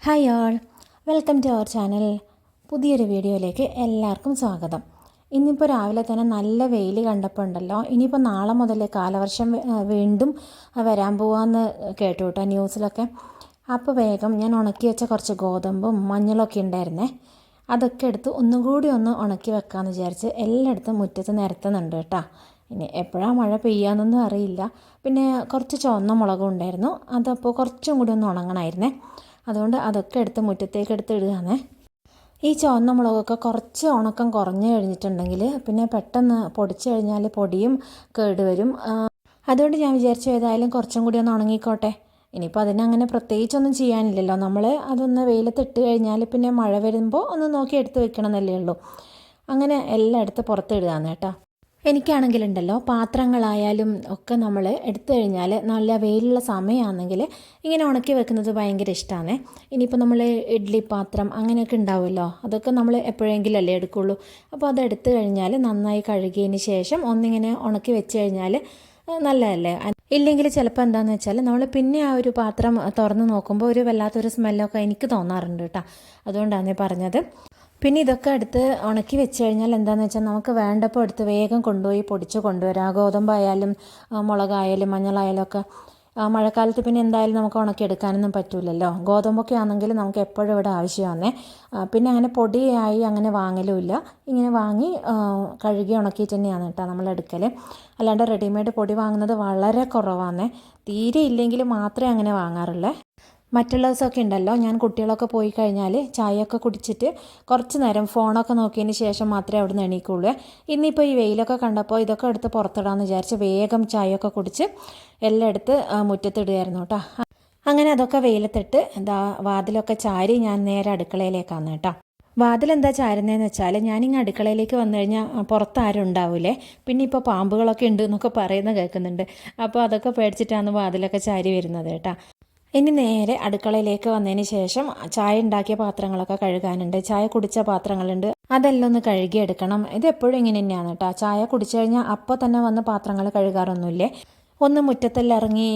Hi all, welcome to our channel. പുതിയൊരു വീഡിയോയിലേക്ക് എല്ലാവർക്കും സ്വാഗതം. ഇന്നിപ്പോൾ രാവിലെ തന്നെ നല്ല വെയിൽ കണ്ടപ്പോൾ ഉണ്ടല്ലോ, ഇനിയിപ്പോൾ നാളെ മുതൽ കാലവർഷം വീണ്ടും വരാൻ പോവാമെന്ന് കേട്ടു കേട്ടോ ന്യൂസിലൊക്കെ. അപ്പോൾ വേഗം ഞാൻ ഉണക്കി വെച്ച കുറച്ച് ഗോതമ്പും മഞ്ഞളൊക്കെ ഉണ്ടായിരുന്നേ, അതൊക്കെ എടുത്ത് ഒന്നും കൂടി ഒന്ന് ഉണക്കി വെക്കാമെന്ന് വിചാരിച്ച് എല്ലായിടത്തും മുറ്റത്ത് നിരത്തുന്നുണ്ട് കേട്ടോ. ഇനി എപ്പോഴാണ് മഴ പെയ്യാമെന്നൊന്നും അറിയില്ല. പിന്നെ കുറച്ച് ചുവന്ന മുളകും ഉണ്ടായിരുന്നു, അതപ്പോൾ കുറച്ചും കൂടി ഒന്ന് ഉണങ്ങണമായിരുന്നേ. അതുകൊണ്ട് അതൊക്കെ എടുത്ത് മുറ്റത്തേക്ക് എടുത്ത് ഇടുകയാണേ. ഈ ചുവന്ന മുളകൊക്കെ കുറച്ച് ഉണക്കം കുറഞ്ഞു കഴിഞ്ഞിട്ടുണ്ടെങ്കിൽ പിന്നെ പെട്ടെന്ന് പൊടിച്ചു കഴിഞ്ഞാൽ പൊടിയും കേടുവരും. അതുകൊണ്ട് ഞാൻ വിചാരിച്ചു ഏതായാലും കുറച്ചും കൂടി ഒന്ന് ഉണങ്ങിക്കോട്ടെ. ഇനിയിപ്പോൾ അതിനങ്ങനെ പ്രത്യേകിച്ചൊന്നും ചെയ്യാനില്ലല്ലോ, നമ്മൾ അതൊന്ന് വെയിലത്തിട്ട് കഴിഞ്ഞാൽ പിന്നെ മഴ വരുമ്പോൾ ഒന്ന് നോക്കി എടുത്ത് വെക്കണമെന്നല്ലേ ഉള്ളൂ. അങ്ങനെ എല്ലാം എടുത്ത് പുറത്തിടുകയാണ് കേട്ടോ. എനിക്കാണെങ്കിലുണ്ടല്ലോ പാത്രങ്ങളായാലും ഒക്കെ നമ്മൾ എടുത്തു കഴിഞ്ഞാൽ നല്ല വെയിലുള്ള സമയമാണെങ്കിൽ ഇങ്ങനെ ഉണക്കി വെക്കുന്നത് ഭയങ്കര ഇഷ്ടമാണ്. ഇനിയിപ്പോൾ നമ്മൾ ഇഡ്ഡലി പാത്രം അങ്ങനെയൊക്കെ ഉണ്ടാവുമല്ലോ, അതൊക്കെ നമ്മൾ എപ്പോഴെങ്കിലും അല്ലേ എടുക്കുള്ളൂ. അപ്പോൾ അത് എടുത്തു കഴിഞ്ഞാൽ നന്നായി കഴുകിയതിന് ശേഷം ഒന്നിങ്ങനെ ഉണക്കി വെച്ച് കഴിഞ്ഞാൽ നല്ലതല്ലേ. ഇല്ലെങ്കിൽ ചിലപ്പോൾ എന്താണെന്ന് വെച്ചാൽ നമ്മൾ പിന്നെ ആ ഒരു പാത്രം തുറന്ന് നോക്കുമ്പോൾ ഒരു വല്ലാത്തൊരു സ്മെല്ലൊക്കെ എനിക്ക് തോന്നാറുണ്ട് കേട്ടോ. അതുകൊണ്ടാണ് പറഞ്ഞത്. പിന്നെ ഇതൊക്കെ എടുത്ത് ഉണക്കി വെച്ച് കഴിഞ്ഞാൽ എന്താണെന്ന് വെച്ചാൽ നമുക്ക് വേണ്ടപ്പോൾ എടുത്ത് വേഗം കൊണ്ടുപോയി പൊടിച്ച് കൊണ്ടുവരാം. ഗോതമ്പായാലും മുളകായാലും മഞ്ഞളായാലും ഒക്കെ. മഴക്കാലത്ത് പിന്നെ എന്തായാലും നമുക്ക് ഉണക്കിയെടുക്കാനൊന്നും പറ്റില്ലല്ലോ. ഗോതമ്പൊക്കെ ആണെങ്കിൽ നമുക്ക് എപ്പോഴും ഇവിടെ ആവശ്യമാണേ. പിന്നെ അങ്ങനെ പൊടിയായി അങ്ങനെ വാങ്ങലുമില്ല, ഇങ്ങനെ വാങ്ങി കഴുകി ഉണക്കിയിട്ട് തന്നെയാണ് കേട്ടോ നമ്മൾ എടുക്കൽ. അല്ലാണ്ട് റെഡിമെയ്ഡ് പൊടി വാങ്ങുന്നത് വളരെ കുറവാണേ. തീരെ ഇല്ലെങ്കിൽ മാത്രമേ അങ്ങനെ വാങ്ങാറുള്ളൂ. മറ്റുള്ള ദിവസമൊക്കെ ഉണ്ടല്ലോ, ഞാൻ കുട്ടികളൊക്കെ പോയി കഴിഞ്ഞാൽ ചായയൊക്കെ കുടിച്ചിട്ട് കുറച്ച് നേരം ഫോണൊക്കെ നോക്കിയതിന് ശേഷം മാത്രമേ അവിടെ നിന്ന് എണീക്കുള്ളൂ. ഇന്നിപ്പോൾ ഈ വെയിലൊക്കെ കണ്ടപ്പോൾ ഇതൊക്കെ എടുത്ത് പുറത്തിടാമെന്ന് വിചാരിച്ച് വേഗം ചായയൊക്കെ കുടിച്ച് എല്ലാം എടുത്ത് മുറ്റത്തിടുകയായിരുന്നു കേട്ടോ. അങ്ങനെ അതൊക്കെ വെയിലത്തിട്ട് വാതിലൊക്കെ ചാരി ഞാൻ നേരെ അടുക്കളയിലേക്കാണ് കേട്ടോ. വാതിലെന്താ ചാരുന്നതെന്ന് വെച്ചാൽ ഞാനിങ്ങ് അടുക്കളയിലേക്ക് വന്നു കഴിഞ്ഞാൽ പുറത്താരും ഉണ്ടാവില്ലേ. പിന്നെ ഇപ്പോൾ പാമ്പുകളൊക്കെ ഉണ്ട് എന്നൊക്കെ പറയുന്നത് കേൾക്കുന്നുണ്ട്. അപ്പോൾ അതൊക്കെ പേടിച്ചിട്ടാണ് വാതിലൊക്കെ ചാരി വരുന്നത് കേട്ടോ. ഇനി നേരെ അടുക്കളയിലേക്ക് വന്നതിന് ശേഷം ചായ ഉണ്ടാക്കിയ പാത്രങ്ങളൊക്കെ കഴുകാനുണ്ട്. ചായ കുടിച്ച പാത്രങ്ങളുണ്ട്, അതെല്ലാം ഒന്ന് കഴുകിയെടുക്കണം. ഇത് എപ്പോഴും ഇങ്ങനെ തന്നെയാണ് കേട്ടോ. ചായ കുടിച്ചു കഴിഞ്ഞാൽ അപ്പോൾ തന്നെ വന്ന് പാത്രങ്ങൾ കഴുകാറൊന്നുമില്ലേ. ഒന്ന് മുറ്റത്തെല്ലാം ഇറങ്ങി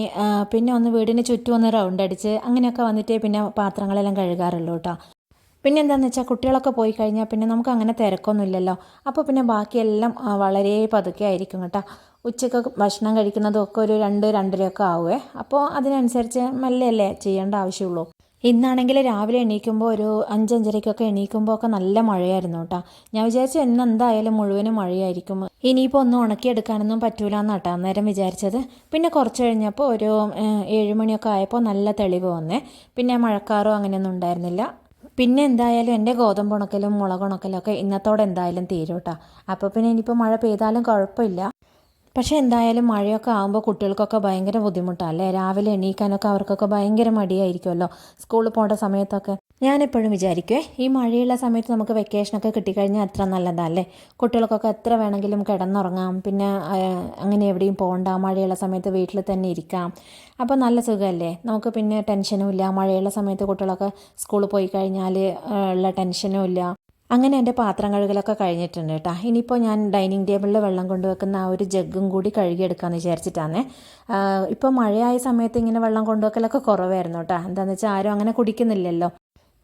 പിന്നെ ഒന്ന് വീടിന് ചുറ്റും ഒന്ന് റൗണ്ട് അടിച്ച് അങ്ങനെയൊക്കെ വന്നിട്ടേ പിന്നെ പാത്രങ്ങളെല്ലാം കഴുകാറുള്ളൂ കേട്ടോ. പിന്നെ എന്താണെന്ന് വെച്ചാൽ കുട്ടികളൊക്കെ പോയി കഴിഞ്ഞാൽ പിന്നെ നമുക്ക് അങ്ങനെ തിരക്കൊന്നുമില്ലല്ലോ. അപ്പോൾ പിന്നെ ബാക്കിയെല്ലാം വളരെ പതുക്കെ ആയിരിക്കും കേട്ടോ. ഉച്ചയ്ക്ക് ഭക്ഷണം കഴിക്കുന്നതും ഒക്കെ ഒരു 2-2:30 ആവുമേ. അപ്പോൾ അതിനനുസരിച്ച് മെല്ലെയല്ലേ ചെയ്യേണ്ട ആവശ്യമുള്ളൂ. ഇന്നാണെങ്കിൽ രാവിലെ എണീക്കുമ്പോൾ ഒരു 5-5:30 എണീക്കുമ്പോൾ ഒക്കെ നല്ല മഴയായിരുന്നു കേട്ടോ. ഞാൻ വിചാരിച്ചു ഇന്ന് എന്തായാലും മുഴുവനും മഴയായിരിക്കും, ഇനിയിപ്പോൾ ഒന്നും ഉണക്കിയെടുക്കാനൊന്നും പറ്റൂല എന്നാട്ടോ അന്നേരം വിചാരിച്ചത്. പിന്നെ കുറച്ച് കഴിഞ്ഞപ്പോൾ ഒരു 7 മണിയൊക്കെ ആയപ്പോൾ നല്ല തെളിവ് വന്നേ. പിന്നെ മഴക്കാറോ അങ്ങനെയൊന്നും ഉണ്ടായിരുന്നില്ല. പിന്നെ എന്തായാലും എൻ്റെ ഗോതമ്പ് ഉണക്കലും മുളകുണക്കലും ഒക്കെ ഇന്നത്തോടെ എന്തായാലും തീരും കേട്ടോ. അപ്പോൾ പിന്നെ ഇനിയിപ്പോൾ മഴ പെയ്താലും കുഴപ്പമില്ല. പക്ഷേ എന്തായാലും മഴയൊക്കെ ആകുമ്പോൾ കുട്ടികൾക്കൊക്കെ ഭയങ്കര ബുദ്ധിമുട്ടല്ലേ. രാവിലെ എണീക്കാനൊക്കെ അവർക്കൊക്കെ ഭയങ്കര മടിയായിരിക്കുമല്ലോ സ്കൂളിൽ പോകേണ്ട സമയത്തൊക്കെ. ഞാനെപ്പോഴും വിചാരിക്കുവേ, ഈ മഴയുള്ള സമയത്ത് നമുക്ക് വെക്കേഷനൊക്കെ കിട്ടിക്കഴിഞ്ഞാൽ അത്ര നല്ലതല്ലേ. കുട്ടികൾക്കൊക്കെ എത്ര വേണമെങ്കിലും കിടന്നുറങ്ങാം, പിന്നെ അങ്ങനെ എവിടെയും പോകണ്ട, മഴയുള്ള സമയത്ത് വീട്ടിൽ തന്നെ ഇരിക്കാം. അപ്പോൾ നല്ല സുഖമല്ലേ നമുക്ക്. പിന്നെ ടെൻഷനും ഇല്ല. മഴയുള്ള സമയത്ത് കുട്ടികളൊക്കെ സ്കൂളിൽ പോയി കഴിഞ്ഞാൽ ഉള്ള ടെൻഷനും ഇല്ല. അങ്ങനെ എൻ്റെ പാത്രം കഴുകലൊക്കെ കഴിഞ്ഞിട്ടുണ്ട് കേട്ടോ. ഇനിയിപ്പോൾ ഞാൻ ഡൈനിങ് ടേബിളിൽ വെള്ളം കൊണ്ടുവെക്കുന്ന ആ ഒരു ജഗ്ഗും കൂടി കഴുകിയെടുക്കാമെന്ന് വിചാരിച്ചിട്ടാണ്. ഇപ്പോൾ മഴയായ സമയത്ത് ഇങ്ങനെ വെള്ളം കൊണ്ടുവെക്കലൊക്കെ കുറവായിരുന്നു കേട്ടോ. എന്താണെന്ന് വെച്ചാൽ ആരും അങ്ങനെ കുടിക്കുന്നില്ലല്ലോ.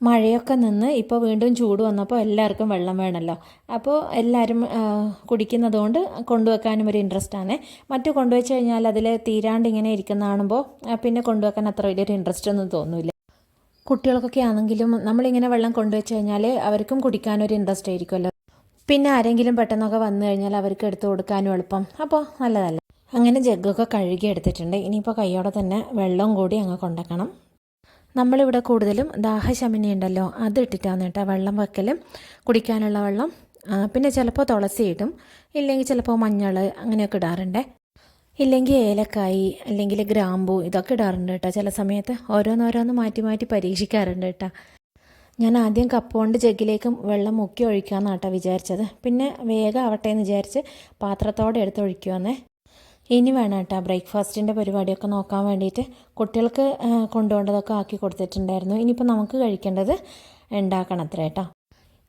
മഴയൊക്കെ നിന്ന് ഇപ്പോൾ വീണ്ടും ചൂട് വന്നപ്പോൾ എല്ലാവർക്കും വെള്ളം വേണമല്ലോ. അപ്പോൾ എല്ലാവരും കുടിക്കുന്നതുകൊണ്ട് കൊണ്ടുവെക്കാനും ഒരു ഇൻട്രസ്റ്റാണ്. മറ്റു കൊണ്ടുവച്ച് കഴിഞ്ഞാൽ അതിൽ തീരാണ്ട് ഇങ്ങനെ ഇരിക്കുന്ന കാണുമ്പോൾ പിന്നെ കൊണ്ടുവെക്കാൻ അത്ര വലിയൊരു ഇൻട്രസ്റ്റ് ഒന്നും തോന്നില്ല. കുട്ടികൾക്കൊക്കെ ആണെങ്കിലും നമ്മളിങ്ങനെ വെള്ളം കൊണ്ടുവച്ച് കഴിഞ്ഞാൽ അവർക്കും കുടിക്കാനൊരു ഇൻട്രസ്റ്റ് ആയിരിക്കുമല്ലോ. പിന്നെ ആരെങ്കിലും പെട്ടെന്നൊക്കെ വന്നു കഴിഞ്ഞാൽ അവർക്ക് എടുത്തു കൊടുക്കാനും എളുപ്പം. അപ്പോൾ നല്ലതല്ല. അങ്ങനെ ജഗ്ഗൊക്കെ കഴുകി എടുത്തിട്ടുണ്ട്. ഇനിയിപ്പോൾ കൈയോടെ തന്നെ വെള്ളം കൂടി അങ്ങ് കൊണ്ടുവയ്ക്കണം. നമ്മളിവിടെ കൂടുതലും ദാഹശമനി ഉണ്ടല്ലോ, അതിട്ടിട്ടാണ് കേട്ടോ വെള്ളം വെക്കൽ, കുടിക്കാനുള്ള വെള്ളം. പിന്നെ ചിലപ്പോൾ തുളസി ഇടും, ഇല്ലെങ്കിൽ ചിലപ്പോൾ മഞ്ഞൾ അങ്ങനെയൊക്കെ ഇടാറുണ്ട്. ഇല്ലെങ്കിൽ ഏലക്കായി അല്ലെങ്കിൽ ഗ്രാമ്പൂ ഇതൊക്കെ ഇടാറുണ്ട് കേട്ടോ. ചില സമയത്ത് ഓരോന്നോരോന്ന് മാറ്റി മാറ്റി പരീക്ഷിക്കാറുണ്ട് കേട്ടോ. ഞാൻ ആദ്യം കപ്പ് കൊണ്ട് ജഗ്ഗിലേക്ക് വെള്ളം മുക്കി ഒഴിക്കാമെന്ന് കേട്ടോ വിചാരിച്ചത്. പിന്നെ വേഗം ആവട്ടെ എന്ന് വിചാരിച്ച് പാത്രത്തോടെ എടുത്ത് ഒഴിക്കുവാന്നേ. ഇനി വേണം കേട്ടോ ബ്രേക്ക്ഫാസ്റ്റിൻ്റെ പരിപാടിയൊക്കെ നോക്കാൻ വേണ്ടിയിട്ട്. കുട്ടികൾക്ക് കൊണ്ടുപോകേണ്ടതൊക്കെ ആക്കി കൊടുത്തിട്ടുണ്ടായിരുന്നു. ഇനിയിപ്പോൾ നമുക്ക് കഴിക്കേണ്ടത് ഉണ്ടാക്കണം അത്ര കേട്ടോ.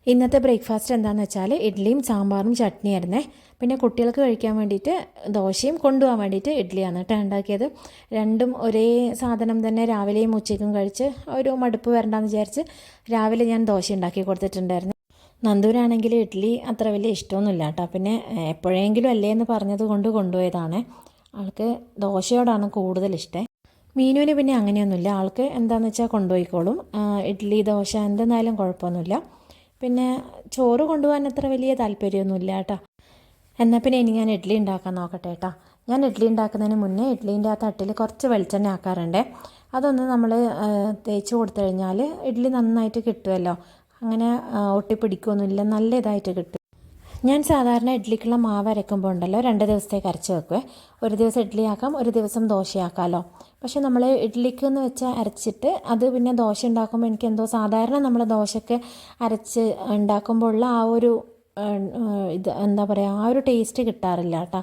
ഇന്നത്തെ ബ്രേക്ക്ഫാസ്റ്റ് എന്താണെന്ന് വെച്ചാൽ ഇഡ്ഡലിയും സാമ്പാറും ചട്നിയായിരുന്നേ. പിന്നെ കുട്ടികൾക്ക് കഴിക്കാൻ വേണ്ടിയിട്ട് ദോശയും കൊണ്ടുപോകാൻ വേണ്ടിയിട്ട് ഇഡ്ഡലിയാണ് കേട്ടോ ഉണ്ടാക്കിയത്. രണ്ടും ഒരേ സാധനം തന്നെ രാവിലെയും ഉച്ചയ്ക്കും കഴിച്ച് ഒരു മടുപ്പ് വരണ്ടെന്ന് വിചാരിച്ച് രാവിലെ ഞാൻ ദോശ ഉണ്ടാക്കി കൊടുത്തിട്ടുണ്ടായിരുന്നു. നന്ദൂരാണെങ്കിൽ ഇഡ്ഡലി അത്ര വലിയ ഇഷ്ടമൊന്നുമില്ല കേട്ടോ. പിന്നെ എപ്പോഴെങ്കിലും അല്ലേ എന്ന് പറഞ്ഞത് കൊണ്ട് കൊണ്ടുപോയതാണ്. ആൾക്ക് ദോശയോടാണ് കൂടുതൽ ഇഷ്ടം. മീനുവിന് പിന്നെ അങ്ങനെയൊന്നുമില്ല, ആൾക്ക് എന്താണെന്ന് വെച്ചാൽ കൊണ്ടുപോയിക്കോളും. ഇഡ്ഡലി ദോശ എന്തെന്നായാലും കുഴപ്പമൊന്നുമില്ല. പിന്നെ ചോറ് കൊണ്ടുപോകാൻ അത്ര വലിയ താല്പര്യമൊന്നുമില്ല കേട്ടോ. എന്നാൽ പിന്നെ ഇനി ഞാൻ ഇഡ്ഡലി ഉണ്ടാക്കാൻ നോക്കട്ടെ കേട്ടോ. ഞാൻ ഇഡ്ഡലി ഉണ്ടാക്കുന്നതിന് മുന്നേ ഇഡ്ഡലീൻ്റെ ആ തട്ടിൽ കുറച്ച് വെളിച്ചെണ്ണ ആക്കാറുണ്ട്. അതൊന്ന് നമ്മൾ തേച്ച് കൊടുത്തു കഴിഞ്ഞാൽ ഇഡ്ഡലി നന്നായിട്ട് കിട്ടുമല്ലോ. അങ്ങനെ ഒട്ടിപ്പിടിക്കുകയൊന്നുമില്ല, നല്ല ഇതായിട്ട് കിട്ടും. ഞാൻ സാധാരണ ഇഡ്ഡലിക്കുള്ള മാവ് അരക്കുമ്പോൾ ഉണ്ടല്ലോ 2 ദിവസത്തേക്ക് അരച്ച് വെക്കുവേ. ഒരു ദിവസം ഇഡ്ഡലി ആക്കാം, ഒരു ദിവസം ദോശയാക്കാമല്ലോ. പക്ഷെ നമ്മൾ ഇഡ്ഡലിക്ക് എന്ന് വെച്ചാൽ അരച്ചിട്ട് അത് പിന്നെ ദോശ ഉണ്ടാക്കുമ്പോൾ എനിക്കെന്തോ സാധാരണ നമ്മൾ ദോശയ്ക്ക് അരച്ച് ഉണ്ടാക്കുമ്പോൾ ഉള്ള ആ ഒരു ഇത് എന്താ പറയുക, ആ ഒരു ടേസ്റ്റ് കിട്ടാറില്ല കേട്ടോ.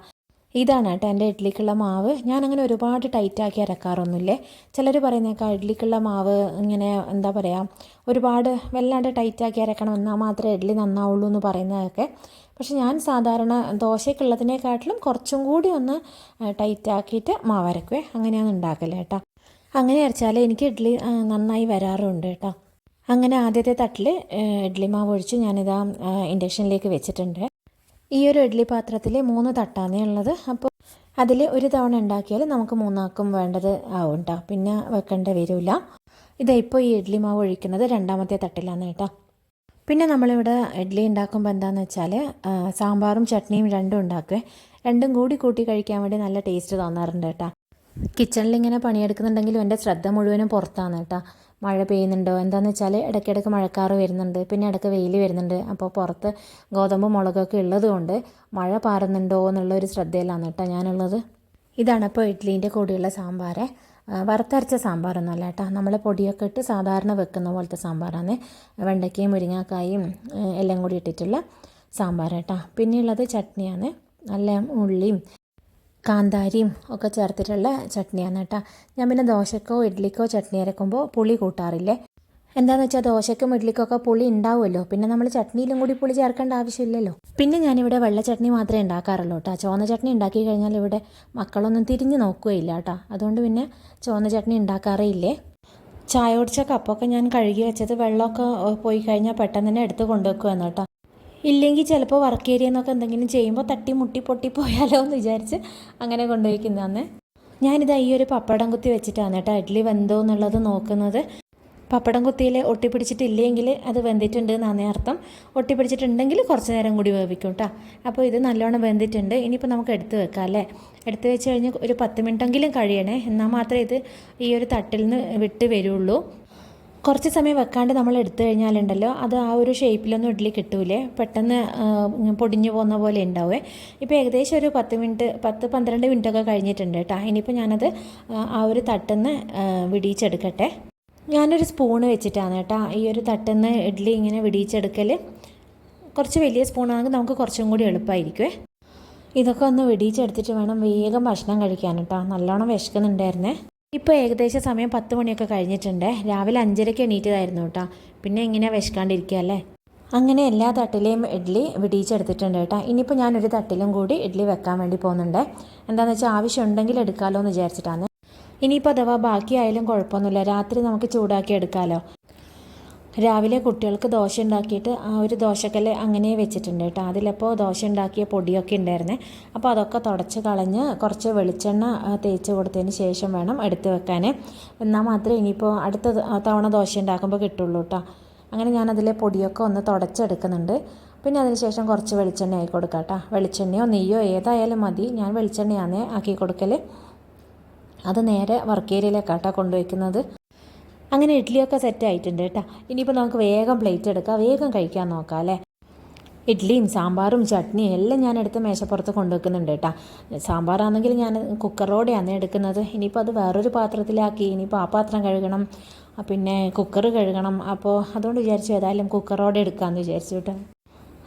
ഇതാണ് കേട്ടോ എൻ്റെ ഇഡ്ഡലിക്കുള്ള മാവ്. ഞാനങ്ങനെ ഒരുപാട് ടൈറ്റാക്കി അരക്കാറൊന്നുമില്ലേ. ചിലർ പറയുന്നേക്കാം ഇഡ്ഡലിക്കുള്ള മാവ് ഇങ്ങനെ എന്താ പറയുക, ഒരുപാട് വല്ലാണ്ട് ടൈറ്റാക്കി അരക്കണം എന്നാൽ മാത്രമേ ഇഡ്ഡലി നന്നാവുള്ളൂ എന്ന് പറയുന്നതൊക്കെ. പക്ഷെ ഞാൻ സാധാരണ ദോശയ്ക്കുള്ളതിനെക്കാട്ടിലും കുറച്ചും കൂടി ഒന്ന് ടൈറ്റാക്കിയിട്ട് മാവ് അരക്കുവേ. അങ്ങനെയാണ് ഉണ്ടാക്കല് കേട്ടോ. അങ്ങനെ അരച്ചാൽ എനിക്ക് ഇഡ്ഡലി നന്നായി വരാറുണ്ട് കേട്ടോ. അങ്ങനെ ആദ്യത്തെ തട്ടിൽ ഇഡ്ഡലി മാവ് ഒഴിച്ച് ഞാനിതാ ഇൻഡക്ഷനിലേക്ക് വെച്ചിട്ടുണ്ട്. ഈ ഒരു ഇഡ്ഡലി പാത്രത്തിൽ 3 തട്ടാണേ ഉള്ളത്. അപ്പോൾ അതിൽ ഒരു തവണ ഉണ്ടാക്കിയാൽ നമുക്ക് 3 ആക്കും വേണ്ടത് ആവും കേട്ടോ. പിന്നെ വെക്കേണ്ട വരില്ല. ഇപ്പോൾ ഈ ഇഡ്ഡലി മാവ് ഒഴിക്കുന്നത് 2ാമത്തെ തട്ടിലാണ് കേട്ടോ. പിന്നെ നമ്മളിവിടെ ഇഡ്ഡലി ഉണ്ടാക്കുമ്പോൾ എന്താണെന്ന് വെച്ചാൽ സാമ്പാറും ചട്നിയും രണ്ടും ഉണ്ടാക്കുവേ. രണ്ടും കൂടി കൂട്ടി കഴിക്കാൻ വേണ്ടി നല്ല ടേസ്റ്റ് തോന്നാറുണ്ട് കേട്ടോ. കിച്ചണിലിങ്ങനെ പണിയെടുക്കുന്നുണ്ടെങ്കിലും എൻ്റെ ശ്രദ്ധ മുഴുവനും പുറത്താണ് കേട്ടോ. മഴ പെയ്യുന്നുണ്ടോ എന്താണെന്ന് വെച്ചാൽ ഇടയ്ക്കിടയ്ക്ക് മഴക്കാറ് വരുന്നുണ്ട്, പിന്നെ ഇടയ്ക്ക് വെയിൽ വരുന്നുണ്ട്. അപ്പോൾ പുറത്ത് ഗോതമ്പ് മുളകൊക്കെ ഉള്ളത് കൊണ്ട് മഴ പാറുന്നുണ്ടോ എന്നുള്ളൊരു ശ്രദ്ധയിലാണ് കേട്ടോ ഞാനുള്ളത്. ഇതാണ് ഇപ്പോൾ ഇഡ്ഡലീൻ്റെ കൂടെയുള്ള സാമ്പാർ. വറുത്തരച്ച സാമ്പാറൊന്നുമല്ല കേട്ടോ, നമ്മൾ പൊടിയൊക്കെ ഇട്ട് സാധാരണ വെക്കുന്ന പോലത്തെ സാമ്പാറാണ്. വെണ്ടയ്ക്കയും മുരിങ്ങാക്കായും എല്ലാം കൂടി ഇട്ടിട്ടുള്ള സാമ്പാർ കേട്ടോ. പിന്നെയുള്ളത് ചട്നിയാണ്, നല്ല ഉള്ളിയും കാന്താരിയും ഒക്കെ ചേർത്തിട്ടുള്ള ചട്നിയാണ് കേട്ടോ. ഞാൻ പിന്നെ ദോശക്കോ ഇഡ്ഡലിക്കോ ചട്നി അരക്കുമ്പോൾ പുളി കൂട്ടാറില്ലേ. എന്താണെന്ന് വെച്ചാൽ ദോശയ്ക്കും ഇഡ്ഡലിക്കൊക്കെ പുളി ഉണ്ടാവുമല്ലോ, പിന്നെ നമ്മൾ ചട്നിയിലും കൂടി പുളി ചേർക്കേണ്ട ആവശ്യമില്ലല്ലോ. പിന്നെ ഞാനിവിടെ വെള്ള ചട്നി മാത്രമേ ഉണ്ടാക്കാറുള്ളൂ കേട്ടോ. ചുവന്ന ചട്നി ഉണ്ടാക്കി കഴിഞ്ഞാൽ ഇവിടെ മക്കളൊന്നും തിരിഞ്ഞ് നോക്കുകയില്ല കേട്ടോ. അതുകൊണ്ട് പിന്നെ ചുവന്ന ചട്നി ഉണ്ടാക്കാറേ ഇല്ലേ. ചായ കുടിച്ച കപ്പൊക്കെ ഞാൻ കഴുകി വെച്ചത് വെള്ളമൊക്കെ പോയി കഴിഞ്ഞാൽ പെട്ടെന്ന് തന്നെ എടുത്ത് കൊണ്ടുവെക്കുമെന്ന് കേട്ടോ. ഇല്ലെങ്കിൽ ചിലപ്പോൾ വർക്ക് ഏരിയയിൽ എന്തെങ്കിലും ചെയ്യുമ്പോൾ തട്ടി മുട്ടി പൊട്ടിപ്പോയാലോ എന്ന് വിചാരിച്ച് അങ്ങനെ കൊണ്ടുപോയിക്കുന്നതാണ്. ഞാനിതാ ഈ ഒരു പപ്പടം കുത്തി വെച്ചിട്ടാണ് കേട്ടോ ഇഡ്ഡലി വെന്തോ എന്നുള്ളത് നോക്കുന്നത്. പപ്പടം കുത്തിയിൽ ഒട്ടിപ്പിടിച്ചിട്ടില്ലെങ്കിൽ അത് വെന്തിട്ടുണ്ട് എന്നാണ് അർത്ഥം. ഒട്ടിപ്പിടിച്ചിട്ടുണ്ടെങ്കിൽ കുറച്ച് നേരം കൂടി വേവിക്കും കേട്ടോ. അപ്പോൾ ഇത് നല്ലോണം വെന്തിട്ടുണ്ട്. ഇനിയിപ്പോൾ നമുക്ക് എടുത്ത് വെക്കാം അല്ലേ. എടുത്ത് വെച്ച് കഴിഞ്ഞ് ഒരു 10 മിനിറ്റെങ്കിലും കഴിയണേ, എന്നാൽ മാത്രമേ ഇത് ഈ ഒരു തട്ടിൽ നിന്ന് വിട്ട് വരുള്ളൂ. കുറച്ച് സമയം വെക്കാണ്ട് നമ്മൾ എടുത്തു കഴിഞ്ഞാലുണ്ടല്ലോ അത് ആ ഒരു ഷേപ്പിലൊന്നും ഇഡ്ഡലി കിട്ടൂലേ, പെട്ടെന്ന് പൊടിഞ്ഞു പോകുന്ന പോലെ ഉണ്ടാവേ. ഇപ്പോൾ ഏകദേശം ഒരു 10-12 മിനിറ്റൊക്കെ കഴിഞ്ഞിട്ടുണ്ട് കേട്ടോ. ഇനിയിപ്പോൾ ഞാനത് ആ ഒരു തട്ടിന്ന് വിടിയിച്ചെടുക്കട്ടെ. ഞാനൊരു സ്പൂണ് വെച്ചിട്ടാണ് കേട്ടോ ഈ ഒരു തട്ടിന്ന് ഇഡ്ഡലി ഇങ്ങനെ വിടിയിച്ചെടുക്കൽ. കുറച്ച് വലിയ സ്പൂണാണെങ്കിൽ നമുക്ക് കുറച്ചും കൂടി എളുപ്പമായിരിക്കുമേ. ഇതൊക്കെ ഒന്ന് വിടിയിച്ചെടുത്തിട്ട് വേണം വേഗം ഭക്ഷണം കഴിക്കാൻ കേട്ടോ. നല്ലോണം വിശക്കുന്നുണ്ടായിരുന്നേ. ഇപ്പോൾ ഏകദേശം സമയം 10 മണിയൊക്കെ കഴിഞ്ഞിട്ടുണ്ട്. രാവിലെ 5:30 എണീറ്റതായിരുന്നു കേട്ടോ. പിന്നെ എങ്ങനെയാണ് വിശക്കാണ്ടിരിക്കുക അല്ലേ. അങ്ങനെ എല്ലാ തട്ടിലെയും ഇഡ്ഡലി വിടിയിച്ചെടുത്തിട്ടുണ്ട് കേട്ടോ. ഇനിയിപ്പോൾ ഞാനൊരു തട്ടിലും കൂടി ഇഡ്ഡലി വെക്കാൻ വേണ്ടി പോകുന്നുണ്ട്. എന്താണെന്ന് വെച്ചാൽ ആവശ്യമുണ്ടെങ്കിൽ എടുക്കാമല്ലോ എന്ന് വിചാരിച്ചിട്ടാണ്. ഇനിയിപ്പോൾ അഥവാ ബാക്കിയായാലും കുഴപ്പമൊന്നുമില്ല, രാത്രി നമുക്ക് ചൂടാക്കി എടുക്കാമല്ലോ. രാവിലെ കുട്ടികൾക്ക് ദോശ ഉണ്ടാക്കിയിട്ട് ആ ഒരു ദോശക്കല്ല് അങ്ങനെ വെച്ചിട്ടുണ്ട് കേട്ടോ. അതിലപ്പോൾ ദോശ ഉണ്ടാക്കിയ പൊടിയൊക്കെ ഉണ്ടായിരുന്നേ. അപ്പോൾ അതൊക്കെ തുടച്ച് കളഞ്ഞ് കുറച്ച് വെളിച്ചെണ്ണ തേച്ച് കൊടുത്തതിന് ശേഷം വേണം എടുത്ത് വെക്കാൻ. എന്നാൽ മാത്രമേ ഇനിയിപ്പോൾ അടുത്ത തവണ ദോശ ഉണ്ടാക്കുമ്പോൾ കിട്ടുള്ളൂ കേട്ടോ. അങ്ങനെ ഞാനതിലെ പൊടിയൊക്കെ ഒന്ന് തുടച്ചെടുക്കുന്നുണ്ട്. പിന്നെ അതിന് ശേഷം കുറച്ച് വെളിച്ചെണ്ണ ആക്കി കൊടുക്കാം കേട്ടോ. വെളിച്ചെണ്ണയോ നെയ്യോ ഏതായാലും മതി. ഞാൻ വെളിച്ചെണ്ണയാണ് ആക്കി കൊടുക്കൽ. അത് നേരെ വർക്ക് ഏരിയയിലേക്കാട്ടോ കൊണ്ടുവയ്ക്കുന്നത്. അങ്ങനെ ഇഡ്ഡലിയൊക്കെ സെറ്റ് ആയിട്ടുണ്ട് കേട്ടോ. ഇനിയിപ്പോൾ നമുക്ക് വേഗം പ്ലേറ്റ് എടുക്കാം, വേഗം കഴിക്കാൻ നോക്കാം അല്ലേ. ഇഡ്ഡലിയും സാമ്പാറും ചട്നിയും എല്ലാം ഞാൻ എടുത്ത് മേശപ്പുറത്ത് കൊണ്ടുവെക്കുന്നുണ്ട് കേട്ടോ. സാമ്പാറാണെങ്കിൽ ഞാൻ കുക്കറോടെയാണ് എടുക്കുന്നത്. ഇനിയിപ്പോൾ അത് വേറൊരു പാത്രത്തിലാക്കി ഇനിയിപ്പോൾ ആ പാത്രം കഴുകണം, പിന്നെ കുക്കർ കഴുകണം. അപ്പോൾ അതുകൊണ്ട് വിചാരിച്ചു ഏതായാലും കുക്കറോടെ എടുക്കാമെന്ന് വിചാരിച്ചു കേട്ടോ.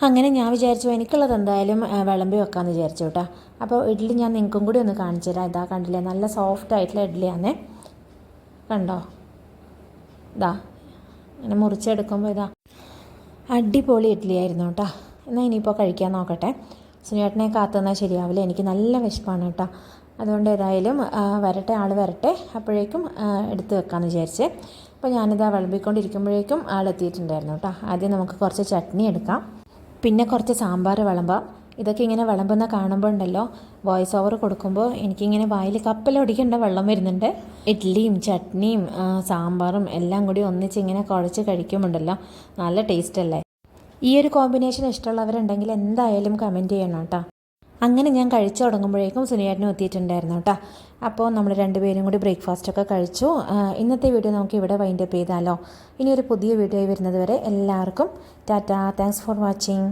അങ്ങനെ ഞാൻ വിചാരിച്ചു എനിക്കുള്ളത് എന്തായാലും വിളമ്പി വെക്കാമെന്ന് വിചാരിച്ചു കേട്ടോ. അപ്പോൾ ഇഡ്ഡലി ഞാൻ നിങ്ങൾക്കും കൂടി ഒന്ന് കാണിച്ചു തരാം. ഇതാ കണ്ടില്ലേ, നല്ല സോഫ്റ്റ് ആയിട്ടുള്ള ഇഡ്ഡലിയാണേ. കണ്ടോ, ഇതാ അങ്ങനെ മുറിച്ചെടുക്കുമ്പോൾ ഇതാ അടിപൊളി ഇഡ്ഡലി ആയിരുന്നു കേട്ടോ. എന്നാൽ ഇനിയിപ്പോൾ കഴിക്കാൻ നോക്കട്ടെ. സുനിയേട്ടനെ കാത്തുനിന്നാൽ ശരിയാവില്ല, എനിക്ക് നല്ല വിശപ്പാണ് കേട്ടോ. അതുകൊണ്ട് ഏതായാലും വരട്ടെ, ആൾ വരട്ടെ, അപ്പോഴേക്കും എടുത്ത് വെക്കാമെന്ന് വിചാരിച്ച്. അപ്പോൾ ഞാനിതാ വിളമ്പിക്കൊണ്ടിരിക്കുമ്പോഴേക്കും ആളെത്തിയിട്ടുണ്ടായിരുന്നു കേട്ടോ. ആദ്യം നമുക്ക് കുറച്ച് ചട്നി എടുക്കാം, പിന്നെ കുറച്ച് സാമ്പാർ വിളമ്പാം. ഇതൊക്കെ ഇങ്ങനെ വിളമ്പുന്ന കാണുമ്പോൾ ഉണ്ടല്ലോ, വോയിസ് ഓവർ കൊടുക്കുമ്പോൾ എനിക്കിങ്ങനെ വായിൽ കപ്പലൊടിക്കേണ്ട വെള്ളം വരുന്നുണ്ട്. ഇഡ്ഡലിയും ചട്നിയും സാമ്പാറും എല്ലാം കൂടി ഒന്നിച്ച് ഇങ്ങനെ കുഴച്ച് കഴിക്കുമ്പോണ്ടല്ലോ നല്ല ടേസ്റ്റ് അല്ലേ. ഈ ഒരു കോമ്പിനേഷൻ ഇഷ്ടമുള്ളവരുണ്ടെങ്കിൽ എന്തായാലും കമൻറ്റ് ചെയ്യണം കേട്ടോ. അങ്ങനെ ഞാൻ കഴിച്ചു തുടങ്ങുമ്പോഴേക്കും സുനിയേട്ടനും എത്തിയിട്ടുണ്ടായിരുന്നു കേട്ടോ. അപ്പോൾ നമ്മൾ രണ്ടുപേരും കൂടി ബ്രേക്ക്ഫാസ്റ്റൊക്കെ കഴിച്ചു. ഇന്നത്തെ വീഡിയോ നമുക്ക് ഇവിടെ വൈൻഡപ്പ് ചെയ്താലോ. ഇനി ഒരു പുതിയ വീഡിയോ വരുന്നത് വരെ എല്ലാവർക്കും ടാറ്റാ. Thanks for watching.